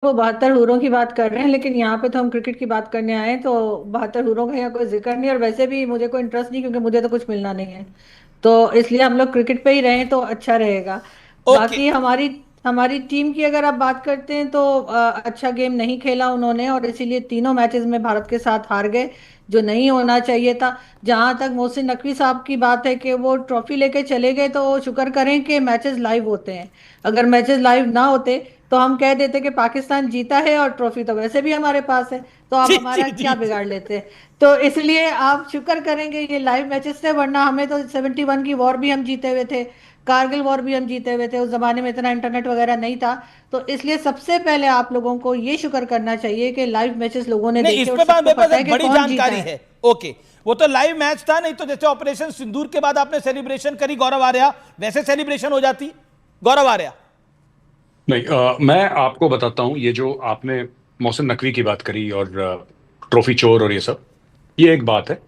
वो 72 हुरों की बात कर रहे हैं, लेकिन यहाँ पे तो हम क्रिकेट की बात करने आए हैं, तो 72 हुरों का यहाँ कोई जिक्र नहीं, और वैसे भी मुझे कोई इंटरेस्ट नहीं, क्योंकि मुझे तो कुछ मिलना नहीं है। तो इसलिए हम लोग क्रिकेट पे ही रहें तो अच्छा रहेगा। ओके। बाकी हमारी हमारी टीम की अगर आप बात करते हैं तो अच्छा गेम नहीं खेला उन्होंने, और इसीलिए तीनों मैचेस में भारत के साथ हार गए, जो नहीं होना चाहिए था। जहां तक मोहसिन नकवी साहब की बात है कि वो ट्रॉफी लेके चले गए, तो वो शुक्र करें कि मैचेस लाइव होते हैं। अगर मैचेस लाइव ना होते तो हम कह देते कि पाकिस्तान जीता है, और ट्रॉफी तो वैसे भी हमारे पास है, तो आप जी जी हमारा जी क्या बिगाड़ लेते। तो इसलिए आप शुक्र करेंगे ये लाइव मैचेस थे, वरना हमें तो 71 की वॉर भी हम जीते हुए थे, कारगिल वॉर भी हम जीते हुए थे। उस जमाने में इतना इंटरनेट वगैरह नहीं था। तो इसलिए सबसे पहले आप लोगों को ये शुक्र करना चाहिए कि लाइव मैचेस लोगों ने नहीं, इस देखे, और पे सबको मेरे पास पता है एक कि बड़ी कौन जीता जानकारी है। है। ओके। वो तो लाइव मैच था, नहीं तो जैसे ऑपरेशन सिंदूर के बाद आपने सेलिब्रेशन करी गौरव आर्या, वैसे सेलिब्रेशन हो जाती गौरव आर्या। नहीं, मैं आपको बताता हूँ। ये जो आपने मोहसिन नकवी की बात करी और ट्रॉफी चोर और ये सब, ये एक बात है।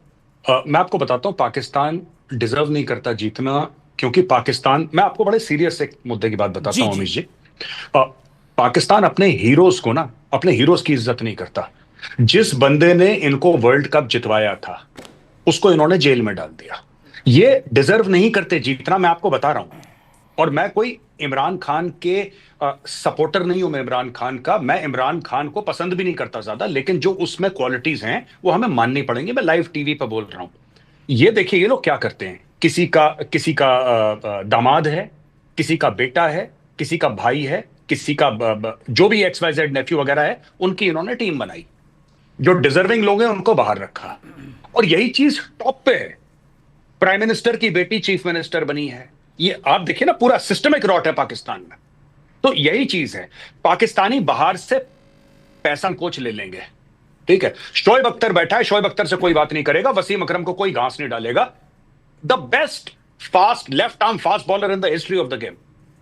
मैं आपको बताता हूँ, पाकिस्तान डिजर्व नहीं करता जीतना। क्योंकि पाकिस्तान, मैं आपको बड़े सीरियस एक मुद्दे की बात बताता जी हूँ जी। अमीश जी। अ, पाकिस्तान अपने हीरोज को ना, अपने हीरोज की इज्जत नहीं करता। जिस बंदे ने इनको वर्ल्ड कप जितवाया था, उसको इन्होंने जेल में डाल दिया। ये डिजर्व नहीं करते जीतना, मैं आपको बता रहा हूं। और मैं कोई इमरान खान के सपोर्टर नहीं हूं। मैं इमरान खान का, मैं इमरान खान को पसंद भी नहीं करता ज्यादा, लेकिन जो उसमें क्वालिटीज हैं वो हमें माननी पड़ेंगी। मैं लाइव टीवी पर बोल रहा हूं। ये देखिए, ये लोग क्या करते हैं। किसी का दामाद है, किसी का बेटा है, किसी का भाई है, किसी का जो भी XYZ नेफ्यू वगैरह है, उनकी इन्होंने टीम बनाई। जो डिजर्विंग लोग हैं उनको बाहर रखा। और यही चीज टॉप पे है। प्राइम मिनिस्टर की बेटी चीफ मिनिस्टर बनी है। ये आप देखिए ना, पूरा सिस्टमिक रॉट है पाकिस्तान में। तो यही चीज है। पाकिस्तानी बाहर से पैसा कोच ले लेंगे, ठीक है। शोएब अख्तर बैठा है, शोएब अख्तर से कोई बात नहीं करेगा, वसीम अकरम को कोई घास नहीं डालेगा। The best fast left arm fast bowler in the history of the game,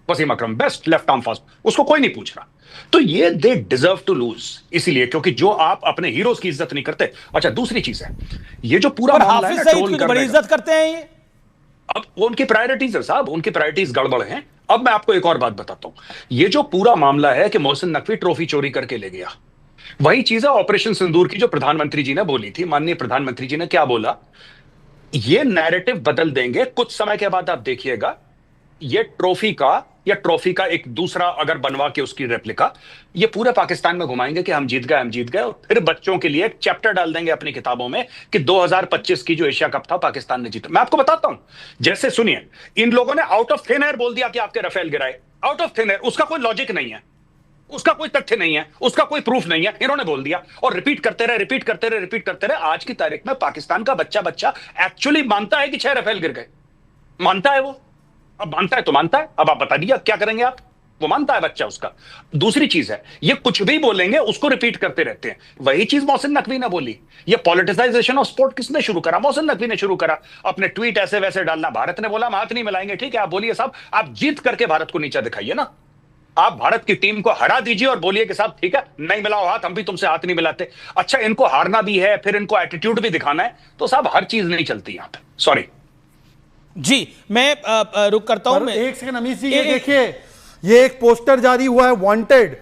Wasim Akram, best left arm fast, उसको कोई नहीं पूछ रहा। तो ये दे डिजर्व टू लूज, इसीलिए क्योंकि जो आप अपने हीरोज की इज्जत नहीं करते। अच्छा, दूसरी चीज है, ये जो पूरा पर मामला है हाफिज ना सईद ट्रोल की तो बड़ी करने का, इज्जत करते हैं ये। अब वो उनकी प्रायोरिटीज है साहब, उनकी प्रायोरिटीज गड़बड़ हैं। अब मैं आपको एक और बात बताता हूं। ये जो पूरा मामला है कि मोहसिन नकवी ट्रॉफी चोरी करके ले गया, वही चीज है ऑपरेशन सिंदूर की जो प्रधानमंत्री जी ने बोली थी। माननीय प्रधानमंत्री जी ने क्या बोला, ये नैरेटिव बदल देंगे कुछ समय के बाद, आप देखिएगा। ये ट्रॉफी का एक दूसरा अगर बनवा के उसकी रेप्लिका ये पूरे पाकिस्तान में घुमाएंगे कि हम जीत गए, हम जीत गए। और फिर बच्चों के लिए एक चैप्टर डाल देंगे अपनी किताबों में कि 2025 की जो एशिया कप था पाकिस्तान ने जीता। मैं आपको बताता हूं, जैसे सुनिए, इन लोगों ने आउट ऑफ थिन एयर बोल दिया कि आपके राफेल गिराए। आउट ऑफ थिन एयर, उसका कोई लॉजिक नहीं है, उसका कोई तथ्य नहीं है, उसका कोई प्रूफ नहीं है, इन्होंने बोल दिया। और रिपीट करते रहे, रिपीट करते रहे, रिपीट करते रहे। आज की तारीख में पाकिस्तान का बच्चा बच्चा एक्चुअली मानता है कि 6 राफेल गिर गए। मानता है वो। अब मानता है तो मानता है, अब आप बता दिया क्या करेंगे आप। वो मानता है बच्चा उसका। दूसरी चीज है, ये कुछ भी बोलेंगे उसको रिपीट करते रहते हैं। वही चीज मोहसिन नकवी ने बोली। ये पॉलिटिसाइजेशन ऑफ स्पोर्ट किसने शुरू करा? मोहसिन नकवी ने शुरू करा। अपने ट्वीट ऐसे वैसे डालना। भारत ने बोला हम हाथ नहीं मिलाएंगे, ठीक है, आप बोलिए साहब, आप जीत करके भारत को नीचा दिखाइए ना। आप भारत की टीम को हरा दीजिए और बोलिए कि साहब ठीक है, नहीं मिलाओ हाथ, हम भी तुमसे हाथ नहीं मिलाते। अच्छा, इनको हारना भी है, फिर इनको एटीट्यूड भी दिखाना है, तो साहब हर चीज नहीं चलती यहां पे, सॉरी। जी, मैं रुक करता हूं। पर मैं एक सेकंड अमीश जी, ये देखिए, ये एक पोस्टर जारी हुआ है, वांटेड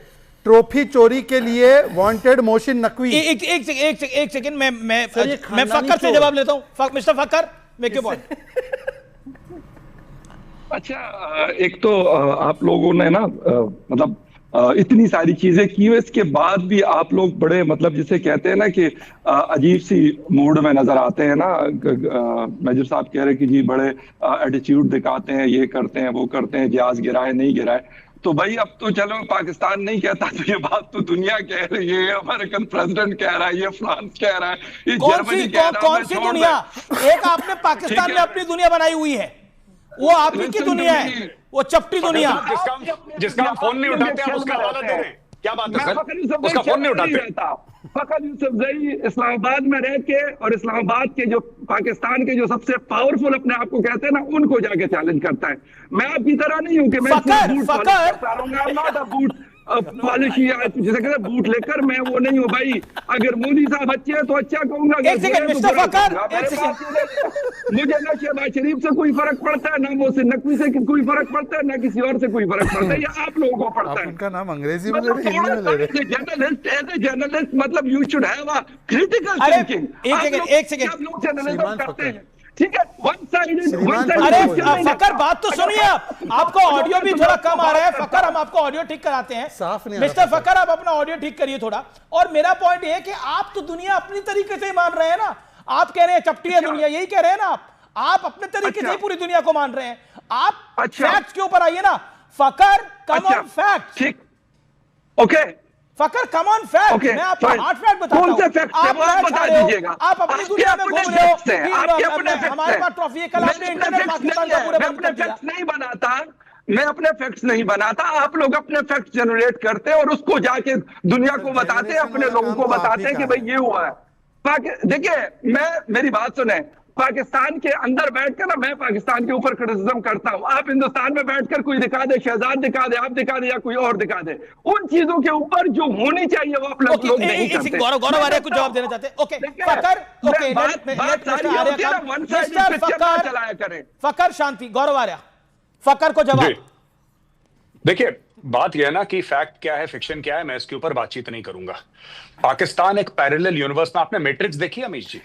ट्रॉफी चोरी के लिए, वांटेड मोहसिन नकवी। एक सेकंड, सर, ये मैं खानदानी फक्कर से चोर। जवाब लेता हूं। Mister Fakhar, make your point. अच्छा, एक तो आप लोगों ने ना मतलब इतनी सारी चीजें की है, इसके बाद भी आप लोग बड़े मतलब जिसे कहते हैं ना कि अजीब सी मूड में नजर आते हैं ना। मेजर साहब कह रहे कि जी बड़े एटीट्यूड दिखाते हैं, ये करते हैं, वो करते हैं, जहाज गिराए नहीं गिराए। तो भाई अब तो चलो पाकिस्तान नहीं कहता, तो ये बात तो दुनिया कह रही है, अमेरिकन प्रेसिडेंट कह रहा है, ये फ्रांस कह रहा है, ये जर्मनी कह रहा है। कौन सी दुनिया? एक आपने पाकिस्तान में अपनी दुनिया बनाई हुई है, वो आप ही की दुनिया है, वो चपटी दुनिया। जिसका हम फोन नहीं उठाते हैं उसका हवाला दे रहे हैं। क्या बात है सर, उसका फोन नहीं उठाते। फखर यूसुफजई इस्लामाबाद में रह के और इस्लामाबाद के जो पाकिस्तान के जो सबसे पावरफुल अपने आप को कहते हैं ना, उनको जाके चैलेंज करता है। मैं आपकी तरह नहीं हूं कि मैं फखर बूट फखर करता रहूंगा। I'm not a boot. Policy जिसे कहते बूट लेकर मैं वो नहीं हूँ भाई। अगर मोदी साहब अच्छे हैं तो अच्छा कहूंगा, एक सेकंड मिस्टर फकर, एक सेकंड। मुझे ना शहबाज शरीफ से कोई फर्क पड़ता है, ना मोहसिन नकवी से कोई फर्क पड़ता है, ना किसी और से कोई फर्क पड़ता है, ये आप लोगों को पड़ता है। उनका नाम अंग्रेजी में ले रहे, हिंदी में ले रहे। जर्नलिस्ट एज ए जर्नलिस्ट मतलब you should have a critical thinking. एक सेकंड आप लोग जर्नलिज्म करते हैं, ठीक है, वन साइडेड। अरे फकर बात तो सुनिए, आपको ऑडियो भी थोड़ा कम आ रहा है। फकर हम आपको ऑडियो ठीक कराते हैं। साफ नहीं मिस्टर फकर आप अपना ऑडियो ठीक करिए थोड़ा। और मेरा पॉइंट ये है कि आप तो दुनिया अपनी तरीके से मान रहे हैं ना। आप कह रहे हैं चपटी है दुनिया, यही कह रहे हैं ना आप अपने तरीके से ही पूरी दुनिया को मान रहे हैं। आप फैक्ट्स के ऊपर आइए ना फकर, कम ऑन फैक्ट्स। ठीक, ओके फकर कम ऑन फैक्ट। मैं आपको हार्ड फैक्ट बताता हूं। कौन से फैक्ट है वो आप बता दीजिएगा। आप अपनी दुनिया में घूम रहे हो, हमारे पास ट्रॉफी है, कल आपने इंटरनेट पाकिस्तान का पूरा बंद कर दिया। नहीं बनाता, मैं अपने फैक्ट्स नहीं बनाता, आप लोग अपने फैक्ट्स जनरेट करते हैं और उसको जाके दुनिया को बताते हैं, अपने लोगों को बताते हैं कि भाई ये हुआ है। देखिए मेरी बात सुने, पाकिस्तान के अंदर बैठकर ना मैं पाकिस्तान के ऊपर क्रिटिसिज्म करता हूं। आप हिंदुस्तान में बैठकर कोई दिखा दे, शहजाद दिखा दे, आप दिखा दे या कोई और दिखा दे, उन चीजों के ऊपर जो होनी चाहिए वो आप लोग नहीं करते। गौरव आर्य कुछ जवाब देना चाहते हैं? ओके फकर, ओके चलाया करें। फकर शांति, गौरव आर्य फकर को जवाब। देखिए बात यह है ना कि फैक्ट क्या है, फिक्शन क्या है, मैं इसके ऊपर बातचीत नहीं करूंगा। पाकिस्तान एक पैरेलल यूनिवर्स में, आपने मैट्रिक्स देखी अमीश जी?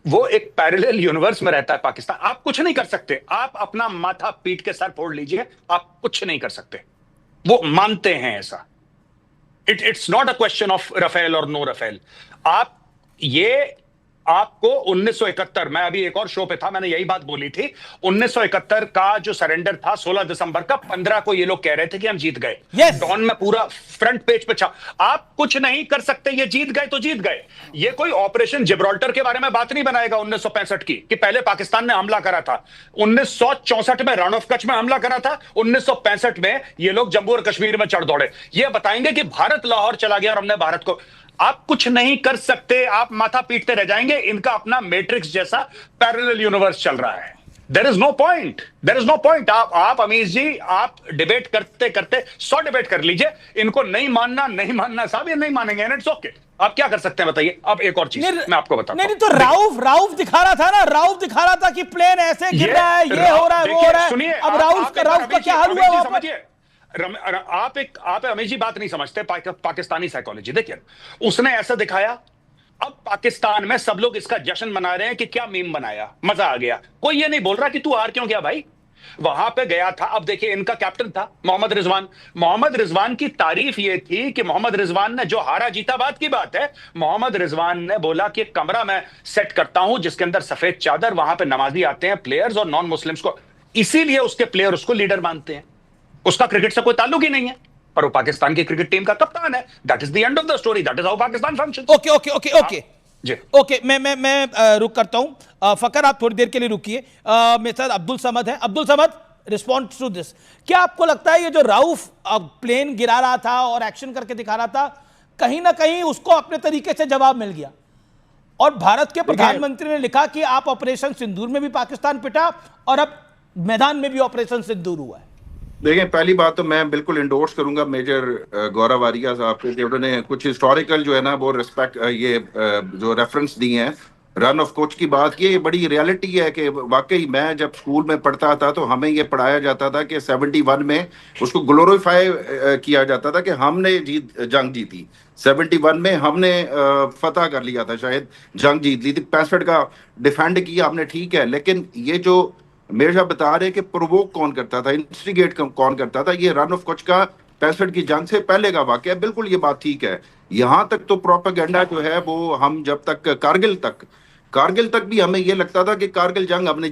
वो एक पैरेलल यूनिवर्स में रहता है पाकिस्तान। आप कुछ नहीं कर सकते, आप अपना माथा पीट के सर फोड़ लीजिए, आप कुछ नहीं कर सकते। वो मानते हैं ऐसा। It's not a question of Rafale और नो राफेल। आप ये आपको 1971, मैं अभी एक और शो पे था, मैंने यही बात बोली थी। 1971 का जो सरेंडर था 16 दिसंबर का, 15 को ये लोग कह रहे थे कि हम जीत गए। डॉन में पूरा फ्रंट पेज पे छा। आप कुछ नहीं कर सकते, ये जीत गए तो जीत गए। ये कोई ऑपरेशन जिब्राल्टर के बारे में बात नहीं बनाएगा 1965 की, कि पहले पाकिस्तान ने हमला करा था। 1964 में रण ऑफ कच्छ में हमला करा था, 1965 में ये लोग जम्मू और कश्मीर में चढ़ दौड़े। ये बताएंगे कि भारत लाहौर चला गया और हमने भारत को। आप कुछ नहीं कर सकते, आप माथा पीटते रह जाएंगे। इनका अपना मैट्रिक्स जैसा पैरेलल यूनिवर्स चल रहा है। There is no point, there is no point. आप अमीश जी, आप डिबेट करते करते 100 डिबेट कर लीजिए, इनको नहीं मानना साहब, ये नहीं मानेंगे, इट्स ओके। आप क्या कर सकते हैं बताइए? अब एक और चीज मैं आपको बताता हूं। नहीं तो राउफ दिखा रहा था ना, राउफ दिखा रहा था कि प्लेन ऐसे गिर रहा है, ये हो रहा है, वो हो रहा है। सुनिए, अब राउफ का क्या हाल हुआ? समझिए, आप अमीश जी बात नहीं समझते पाकिस्तानी साइकोलॉजी। देखिए उसने ऐसा दिखाया, अब पाकिस्तान में सब लोग इसका जश्न मना रहे हैं कि क्या मीम बनाया, मजा आ गया। कोई ये नहीं बोल रहा कि तू हार क्यों गया भाई। वहां पे गया था, अब देखिए इनका कैप्टन था मोहम्मद रिजवान की तारीफ ये थी कि मोहम्मद रिजवान ने जो हारा जीता, बात की बात है, मोहम्मद रिजवान ने बोला कि एक कमरा मैं सेट करता हूं जिसके अंदर सफेद चादर, वहां पे नमाजी आते हैं, प्लेयर्स और नॉन मुस्लिम्स को, इसीलिए उसके प्लेयर उसको लीडर मानते हैं। उसका क्रिकेट से कोई ताल्लुक ही नहीं है, पर वो पाकिस्तान की क्रिकेट टीम का कप्तान है। That is the end of the story, that is how Pakistan functions. Okay ji, okay मैं रुक करता हूं। फकर आप थोड़ी देर के लिए रुकिए। मेरे साथ अब्दुल समद है। Abdul Samad, respond to this. क्या आपको लगता है ये जो राउफ प्लेन गिरा रहा था और एक्शन करके दिखा रहा था, कहीं ना कहीं उसको अपने तरीके से जवाब मिल गया? और भारत के प्रधानमंत्री ने लिखा कि आप ऑपरेशन सिंदूर में भी पाकिस्तान पिटा और अब मैदान में भी ऑपरेशन सिंदूर हुआ है। देखिए, पहली बात तो मैं बिल्कुल इंडोर्स करूंगा मेजर गौरव आर्या साहब के, उन्होंने कुछ हिस्टोरिकल जो है ना वो रिस्पेक्ट ये जो रेफरेंस दिए हैं, रन ऑफ कोच की बात की, ये बड़ी रियलिटी है कि वाकई मैं जब स्कूल में पढ़ता था तो हमें ये पढ़ाया जाता था कि 71 में उसको ग्लोरीफाई किया जाता था कि हमने जंग जीती। 71 में हमने फतह कर लिया था, शायद जंग जीत ली थी। 65 का डिफेंड किया हमने, ठीक है, लेकिन ये जो मेरे साहब बता रहे कि प्रोवोक कौन करता था, इंस्टिगेट कौन करता था, ये रन ऑफ कच्छ का 65 की जंग से पहले का वाकया, बिल्कुल ये बात ठीक है। यहाँ तक तो प्रोपेगेंडा जो है वो हम जब तक कारगिल तक भी हमें ये लगता था कि कारगिल जंग हमने